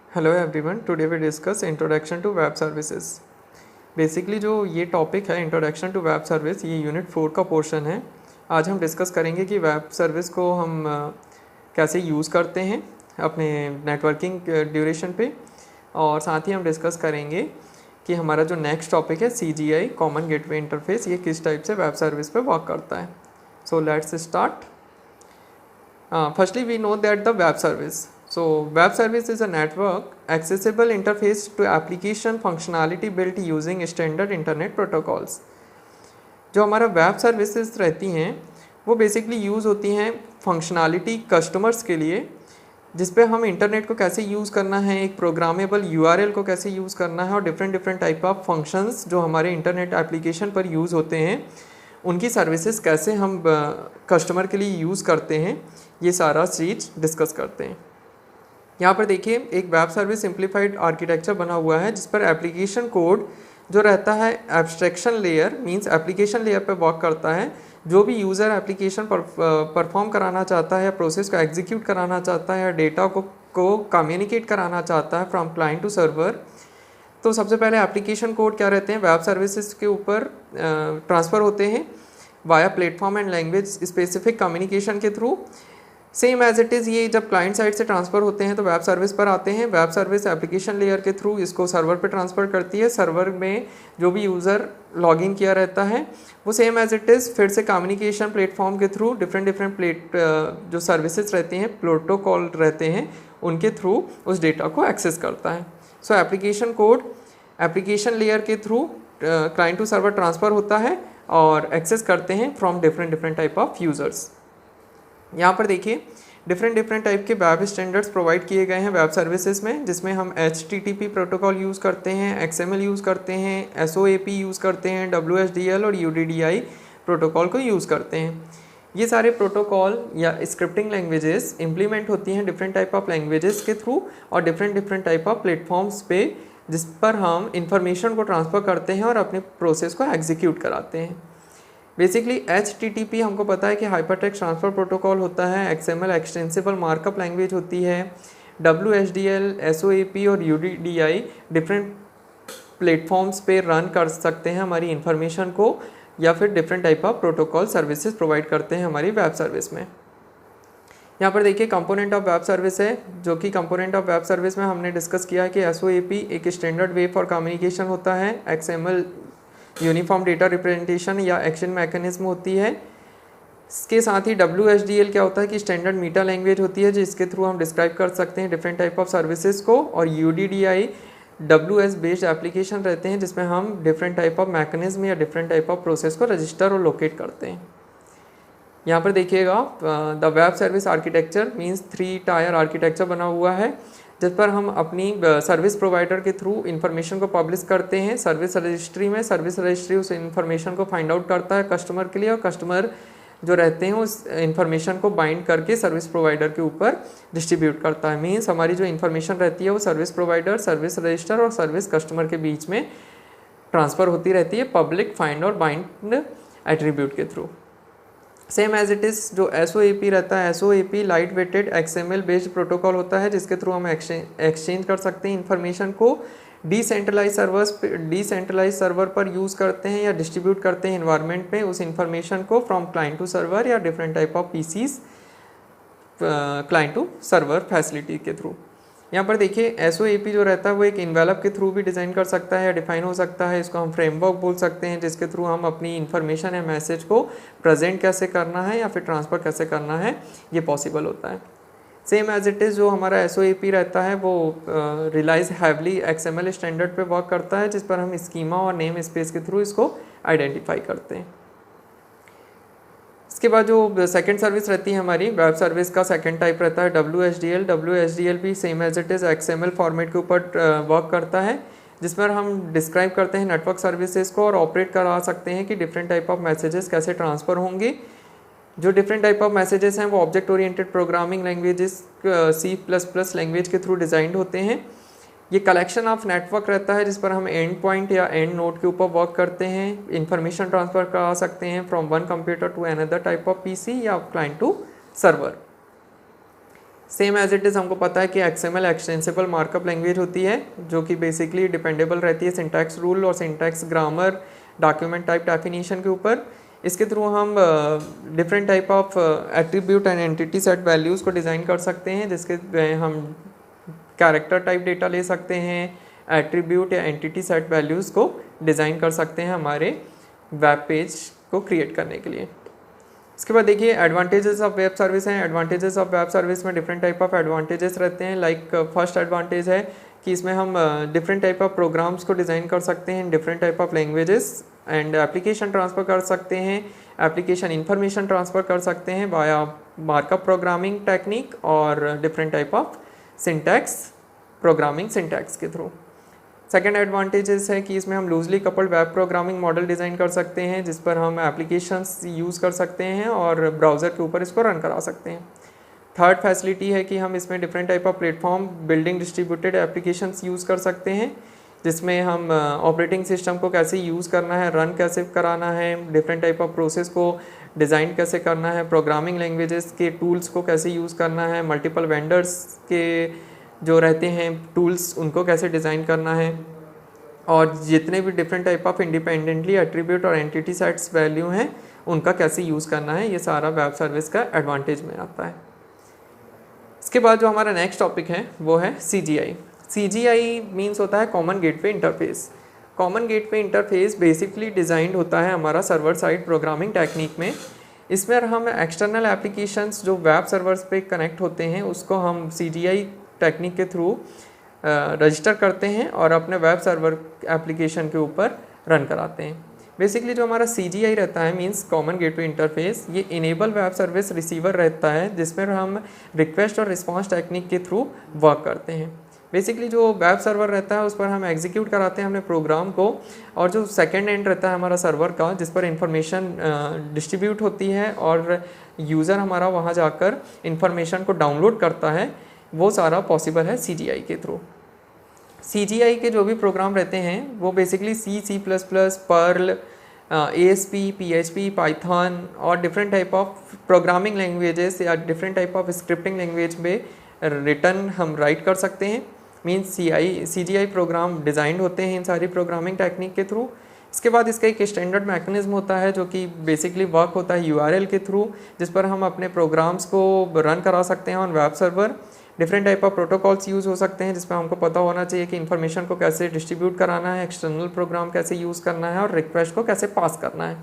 Hello everyone, today we discuss introduction to web services. Basically जो ये topic है introduction to web service, ये unit 4 का portion है। आज हम डिस्कस करेंगे कि वेब सर्विस को हम कैसे यूज़ करते हैं अपने नेटवर्किंग ड्यूरेशन पे, और साथ ही हम डिस्कस करेंगे कि हमारा जो नेक्स्ट टॉपिक है CGI कॉमन गेटवे इंटरफेस, ये किस टाइप से वेब सर्विस पे वर्क करता है। So let's start. Firstly, we know that the web service. So, web service is a network accessible interface to application functionality built using standard internet protocols. जो हमारा web services रहती हैं वो basically use होती हैं functionality customers के लिए, जिस पे हम इंटरनेट को कैसे यूज़ करना है, एक प्रोग्रामेबल URL को कैसे यूज़ करना है, और डिफरेंट टाइप ऑफ फंक्शंस जो हमारे इंटरनेट एप्लीकेशन पर यूज़ होते हैं उनकी सर्विसेज कैसे हम कस्टमर के लिए यूज़ करते हैं, ये सारा चीज़ डिस्कस करते हैं। यहाँ पर देखिए एक वेब सर्विस सिंप्लीफाइड आर्किटेक्चर बना हुआ है जिस पर एप्लीकेशन कोड जो रहता है abstraction layer means application layer पे वर्क करता है। जो भी यूज़र एप्लीकेशन परफॉर्म कराना चाहता है या प्रोसेस को एग्जीक्यूट कराना चाहता है या डेटा को कम्युनिकेट कराना चाहता है फ्रॉम क्लाइंट टू सर्वर, तो सबसे पहले एप्लीकेशन कोड क्या रहते हैं वेब सर्विसेज के ऊपर ट्रांसफ़र होते हैं via platform and language specific communication के through. Same as it is ये जब क्लाइंट साइड से ट्रांसफ़र होते हैं तो वेब सर्विस पर आते हैं। वेब सर्विस एप्लीकेशन लेयर के थ्रू इसको सर्वर पे ट्रांसफ़र करती है। सर्वर में जो भी यूज़र लॉगिन किया रहता है वो सेम एज इट इज़ फिर से कम्युनिकेशन प्लेटफॉर्म के थ्रू डिफरेंट जो सर्विसेज रहती हैं, प्रोटोकॉल रहते हैं, उनके थ्रू उस डेटा को एक्सेस करता है। So application code application layer के through client to server transfer होता है और एक्सेस करते हैं from different type of users. यहाँ पर देखिए डिफरेंट टाइप के वेब स्टैंडर्ड्स प्रोवाइड किए गए हैं वेब सर्विसेज में, जिसमें हम HTTP प्रोटोकॉल यूज़ करते हैं, XML यूज़ करते हैं, SOAP यूज़ करते हैं, WSDL और UDDI प्रोटोकॉल को यूज़ करते हैं। ये सारे प्रोटोकॉल या स्क्रिप्टिंग लैंग्वेजेस इंप्लीमेंट होती हैं डिफरेंट टाइप ऑफ लैंग्वेजेस के थ्रू और डिफरेंट टाइप ऑफ प्लेटफॉर्म्स पे, जिस पर हम इंफॉर्मेशन को ट्रांसफ़र करते हैं और अपने प्रोसेस को एग्जीक्यूट कराते हैं। बेसिकली HTTP हमको पता है कि हाइपरटेक्स्ट ट्रांसफ़र प्रोटोकॉल होता है, XML एक्सटेंसिबल मार्कअप लैंग्वेज होती है, WSDL, SOAP और UDDI डिफरेंट प्लेटफॉर्म्स पे रन कर सकते हैं हमारी इंफॉर्मेशन को, या फिर different type of protocol services provide करते हैं हमारी वेब सर्विस में। यहाँ पर देखिए कंपोनेंट ऑफ वेब सर्विस है, जो कि कंपोनेंट ऑफ वेब सर्विस में हमने डिस्कस किया है कि SOAP एक स्टैंडर्ड वे फॉर कम्युनिकेशन होता है, XML यूनिफॉर्म डेटा रिप्रेजेंटेशन या एक्शन मैकेनिज्म होती है। इसके साथ ही WSDL क्या होता है कि स्टैंडर्ड मीटा लैंग्वेज होती है जिसके थ्रू हम डिस्क्राइब कर सकते हैं डिफरेंट टाइप ऑफ सर्विसेज को, और UDDI WS बेस्ड एप्लीकेशन रहते हैं जिसमें हम डिफरेंट टाइप ऑफ मैकेनिज्म या डिफरेंट टाइप ऑफ प्रोसेस को रजिस्टर और लोकेट करते हैं। यहाँ पर देखिएगा the web service architecture means 3 tier architecture बना हुआ है, जिस पर हम अपनी सर्विस प्रोवाइडर के थ्रू इन्फॉर्मेशन को पब्लिश करते हैं सर्विस रजिस्ट्री में। सर्विस रजिस्ट्री उस इन्फॉर्मेशन को फाइंड आउट करता है कस्टमर के लिए, और कस्टमर जो रहते हैं उस इन्फॉर्मेशन को बाइंड करके सर्विस प्रोवाइडर के ऊपर डिस्ट्रीब्यूट करता है। मीन्स हमारी जो इन्फॉर्मेशन रहती है वो सर्विस प्रोवाइडर, सर्विस रजिस्टर और सर्विस कस्टमर के बीच में ट्रांसफ़र होती रहती है पब्लिक फाइंड और बाइंड एट्रीब्यूट के through. Same as it is जो SOAP रहता है, SOAP light weighted XML based protocol होता है जिसके थ्रू हम एक्सचेंज कर सकते हैं इन्फॉर्मेशन को। डिसेंट्रलाइज सर्वर पर यूज़ करते हैं या डिस्ट्रीब्यूट करते हैं इन्वायरमेंट में उस इन्फॉर्मेशन को फ्रॉम क्लाइंट टू सर्वर या different type of PCs client to server facility के थ्रू। यहाँ पर देखिए SOAP जो रहता है वो एक इन्वेलप के थ्रू भी डिज़ाइन कर सकता है या डिफाइन हो सकता है। इसको हम फ्रेमवर्क बोल सकते हैं जिसके थ्रू हम अपनी इन्फॉर्मेशन या मैसेज को प्रेजेंट कैसे करना है या फिर ट्रांसफ़र कैसे करना है ये पॉसिबल होता है। सेम एज इट इज़ जो हमारा SOAP रहता है वो रिलाइज हैवली XML स्टैंडर्ड पे वर्क करता है, जिस पर हम स्कीमा और नेम स्पेस के थ्रू इसको आइडेंटिफाई करते हैं। इसके बाद जो सेकंड सर्विस रहती है हमारी वेब सर्विस का सेकंड टाइप रहता है WSDL भी same as it is XML format के ऊपर वर्क करता है, जिस पर हम डिस्क्राइब करते हैं नेटवर्क सर्विसेज को और ऑपरेट करा सकते हैं कि डिफरेंट टाइप ऑफ मैसेजेस कैसे ट्रांसफ़र होंगे। जो डिफरेंट टाइप ऑफ मैसेजेस हैं वो object oriented programming languages C++ language के थ्रू डिज़ाइंड होते हैं। ये कलेक्शन ऑफ नेटवर्क रहता है जिस पर हम एंड पॉइंट या एंड नोड के ऊपर वर्क करते हैं, इंफॉर्मेशन ट्रांसफ़र करा सकते हैं from one computer to another type of PC या client to server. Same as it is हमको पता है कि XML एक्सटेंसिबल मार्कअप लैंग्वेज होती है जो कि बेसिकली डिपेंडेबल रहती है सिंटैक्स रूल और syntax grammar document type definition के ऊपर। इसके थ्रू हम different type of attribute and entity set values को डिज़ाइन कर सकते हैं, जिसके हम कैरेक्टर टाइप डेटा ले सकते हैं, एट्रीब्यूट या एंटिटी सेट वैल्यूज़ को डिज़ाइन कर सकते हैं हमारे वेब पेज को क्रिएट करने के लिए। इसके बाद देखिए एडवांटेजेस ऑफ वेब सर्विस हैं। एडवांटेजेस ऑफ वेब सर्विस में डिफरेंट टाइप ऑफ एडवांटेजेस रहते हैं। लाइक फर्स्ट एडवांटेज है कि इसमें हम डिफरेंट टाइप ऑफ प्रोग्राम्स को डिज़ाइन कर सकते हैं, different type of languages and application transfer कर सकते हैं, एप्लीकेशन इंफॉर्मेशन ट्रांसफ़र कर सकते हैं वाया मार्कअप प्रोग्रामिंग टेक्निक और different type of syntax programming syntax के थ्रू। सेकेंड एडवांटेजेस है कि इसमें हम loosely coupled web programming model design कर सकते हैं, जिस पर हम एप्लीकेशंस यूज़ कर सकते हैं और ब्राउज़र के ऊपर इसको रन करा सकते हैं। थर्ड फैसिलिटी है कि हम इसमें different type of platform building distributed applications use कर सकते हैं, जिसमें हम ऑपरेटिंग सिस्टम को कैसे यूज़ करना है, रन कैसे कराना है, डिफरेंट टाइप ऑफ प्रोसेस को डिज़ाइन कैसे करना है, प्रोग्रामिंग लैंग्वेजेस के टूल्स को कैसे यूज़ करना है, मल्टीपल वेंडर्स के जो रहते हैं टूल्स उनको कैसे डिज़ाइन करना है, और जितने भी different type of independently attribute और एंटिटी सेट्स वैल्यू हैं उनका कैसे यूज़ करना है, ये सारा वेब सर्विस का एडवांटेज में आता है। इसके बाद जो हमारा नेक्स्ट टॉपिक है वो है CGI। CGI मीन्स होता है common gateway interface. Common gateway interface basically designed होता है हमारा सर्वर साइड प्रोग्रामिंग टेक्निक में। इसमें हम एक्सटर्नल एप्लीकेशंस जो वेब सर्वर्स पे कनेक्ट होते हैं उसको हम CGI टेक्निक के थ्रू रजिस्टर करते हैं और अपने वेब सर्वर एप्लीकेशन के ऊपर रन कराते हैं। बेसिकली जो हमारा CGI रहता है मींस कॉमन गेटवे इंटरफेस, ये इनेबल वेब सर्विस रिसीवर रहता है जिसमें हम रिक्वेस्ट और रिस्पांस टेक्निक के थ्रू वर्क करते हैं। बेसिकली जो वेब सर्वर रहता है उस पर हम एग्जीक्यूट कराते हैं अपने प्रोग्राम को, और जो सेकेंड एंड रहता है हमारा सर्वर का जिस पर इंफॉर्मेशन डिस्ट्रीब्यूट होती है और यूज़र हमारा वहाँ जाकर इंफॉर्मेशन को डाउनलोड करता है, वो सारा पॉसिबल है CGI के थ्रू। CGI के जो भी प्रोग्राम रहते हैं वो basically C++, Perl, ASP, PHP, Python और different type of programming languages या different type of scripting language में रिटर्न हम राइट कर सकते हैं। मीन्स CGI प्रोग्राम डिज़ाइंड होते हैं इन सारी प्रोग्रामिंग टेक्निक के थ्रू। इसके बाद इसका एक स्टैंडर्ड मैकेनिज्म होता है जो कि बेसिकली वर्क होता है URL के थ्रू, जिस पर हम अपने प्रोग्राम्स को रन करा सकते हैं on web server. Different type of protocols use हो सकते हैं जिसमें हमको पता होना चाहिए कि इन्फॉर्मेशन को कैसे डिस्ट्रीब्यूट कराना है, एक्सटर्नल प्रोग्राम कैसे यूज़ करना है और रिक्वेस्ट को कैसे पास करना है।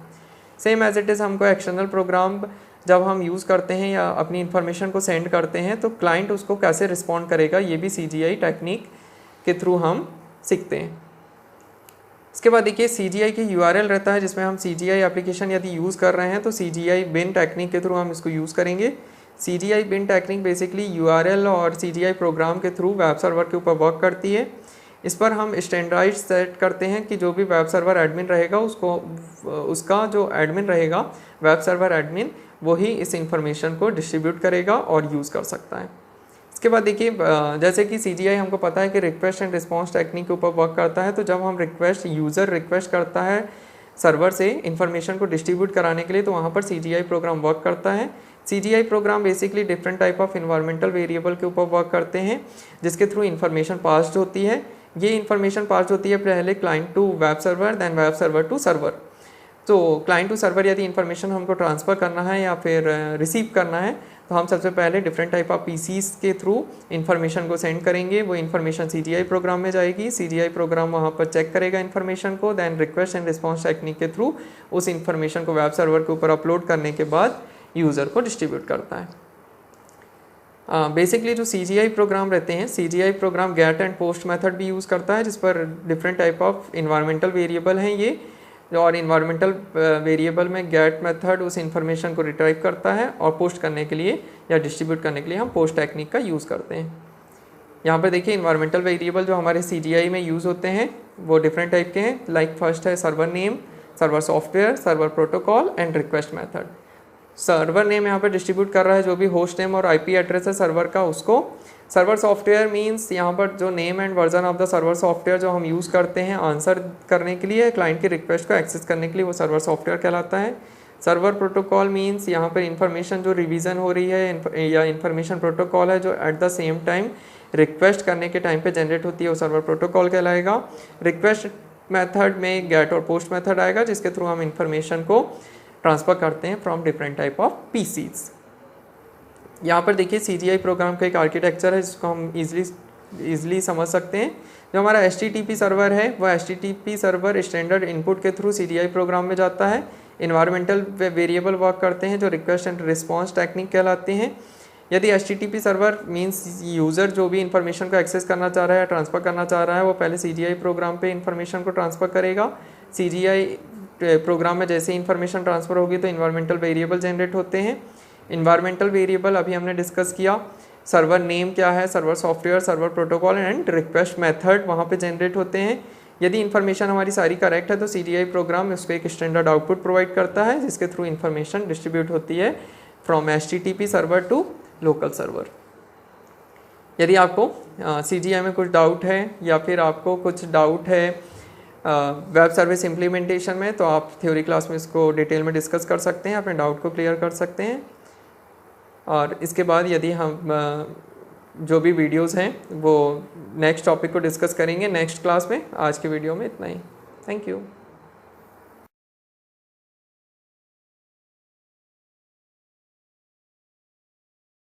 सेम एज इट इज़ हमको एक्सटर्नल प्रोग्राम जब हम यूज़ करते हैं या अपनी इन्फॉर्मेशन को सेंड करते हैं तो क्लाइंट उसको कैसे रिस्पॉन्ड करेगा, ये भी CGI टेक्निक के थ्रू हम सीखते हैं। इसके बाद देखिए CGI की URL रहता है जिसमें हम CGI एप्लीकेशन यदि यूज़ कर रहे हैं तो CGI बिन टेक्निक के थ्रू हम इसको यूज़ करेंगे। CGI बिन टेक्निक बेसिकली URL और CGI प्रोग्राम के थ्रू वेब सर्वर के ऊपर वर्क करती है। इस पर हम स्टैंडर्डाइज सेट करते हैं कि जो भी वेब सर्वर एडमिन रहेगा उसका जो एडमिन रहेगा वेब सर्वर एडमिन वही इस इंफॉर्मेशन को डिस्ट्रीब्यूट करेगा और यूज़ कर सकता है। इसके बाद देखिए जैसे कि CGI हमको पता है कि रिक्वेस्ट एंड रिस्पांस टेक्निक के ऊपर वर्क करता है, तो जब हम यूज़र रिक्वेस्ट करता है सर्वर से इंफॉर्मेशन को डिस्ट्रीब्यूट कराने के लिए तो वहाँ पर CGI प्रोग्राम वर्क करता है। CGI program basically different type of environmental variable के ऊपर वर्क करते हैं जिसके थ्रू इन्फॉर्मेशन पास्ड होती है। ये इन्फॉर्मेशन पास्ड होती है पहले client to web server, then web server to server. तो क्लाइंट टू सर्वर यदि इन्फॉर्मेशन हमको ट्रांसफ़र करना है या फिर रिसीव करना है तो हम सबसे पहले डिफरेंट टाइप ऑफ PCs के थ्रू इन्फॉर्मेशन को सेंड करेंगे। वो इन्फॉर्मेशन CGI प्रोग्राम में जाएगी, CGI प्रोग्राम वहाँ पर चेक करेगा इन्फॉर्मेशन को, then request and response technique के थ्रू उस इन्फॉर्मेशन को वेब सर्वर के ऊपर अपलोड करने के बाद यूज़र को डिस्ट्रीब्यूट करता है। बेसिकली जो CGI प्रोग्राम रहते हैं, CGI program get and post method भी यूज़ करता है जिस पर different type of environmental variable हैं ये, और इन्वायरमेंटल वेरिएबल में गेट मेथड उस इन्फॉर्मेशन को रिट्राइव करता है और पोस्ट करने के लिए या डिस्ट्रीब्यूट करने के लिए हम पोस्ट टेक्निक का यूज़ करते हैं। यहाँ पर देखिए इन्वायरमेंटल वेरिएबल जो हमारे CGI में यूज़ होते हैं वो डिफरेंट टाइप के हैं। लाइक फर्स्ट है server name, server software, server protocol and request method. Server name यहाँ पर डिस्ट्रीब्यूट कर रहा है जो भी होस्ट नेम और IP एड्रेस है सर्वर का उसको। सर्वर सॉफ्टवेयर मींस यहाँ पर जो name and version of the server software जो हम यूज़ करते हैं आंसर करने के लिए, क्लाइंट की रिक्वेस्ट को एक्सेस करने के लिए, वो सर्वर सॉफ्टवेयर कहलाता है। सर्वर प्रोटोकॉल मीन्स यहाँ पर इंफॉर्मेशन जो रिवीजन हो रही है या इंफॉर्मेशन प्रोटोकॉल है जो at the same time request करने के टाइम पे जनरेट होती है वो सर्वर प्रोटोकॉल कहलाएगा। रिक्वेस्ट मेथड में गेट और पोस्ट मेथड आएगा जिसके थ्रू हम इंफॉर्मेशन को ट्रांसफ़र करते हैं from different type of PCs. यहाँ पर देखिए CGI प्रोग्राम का एक आर्किटेक्चर है जिसको हम ईजिली समझ सकते हैं। जो हमारा HTTP सर्वर है वह HTTP सर्वर स्टैंडर्ड इनपुट के थ्रू CGI प्रोग्राम में जाता है। इन्वायरमेंटल वेरिएबल वर्क करते हैं जो रिक्वेस्ट एंड रिस्पॉन्स टेक्निक कहलाते हैं। यदि HTTP सर्वर मींस यूज़र जो भी इंफॉर्मेशन को एक्सेस करना चाह रहा है, ट्रांसफ़र करना चाह रहा है, वो पहले CGI प्रोग्राम पे इंफॉर्मेशन को ट्रांसफ़र करेगा। CGI प्रोग्राम में जैसे इंफॉर्मेशन ट्रांसफ़र होगी तो इन्वायरमेंटल वेरिएबल जनरेट होते हैं। इन्वायरमेंटल वेरिएबल अभी हमने डिस्कस किया। सर्वर नेम क्या है, server software, server protocol and request method वहाँ पे जनरेट होते हैं। यदि इन्फॉर्मेशन हमारी सारी करेक्ट है तो CGI प्रोग्राम उसको एक स्टैंडर्ड आउटपुट प्रोवाइड करता है जिसके थ्रू इन्फॉर्मेशन डिस्ट्रीब्यूट होती है from HTTP server to local server. यदि आपको CGI में कुछ डाउट है या फिर आपको कुछ डाउट है वेब सर्विस इम्प्लीमेंटेशन में तो आप थ्योरी क्लास में इसको डिटेल में डिस्कस कर सकते हैं, अपने डाउट को क्लियर कर सकते हैं। और इसके बाद यदि हम जो भी वीडियोस हैं वो नेक्स्ट टॉपिक को डिस्कस करेंगे नेक्स्ट क्लास में। आज के वीडियो में इतना ही। Thank you.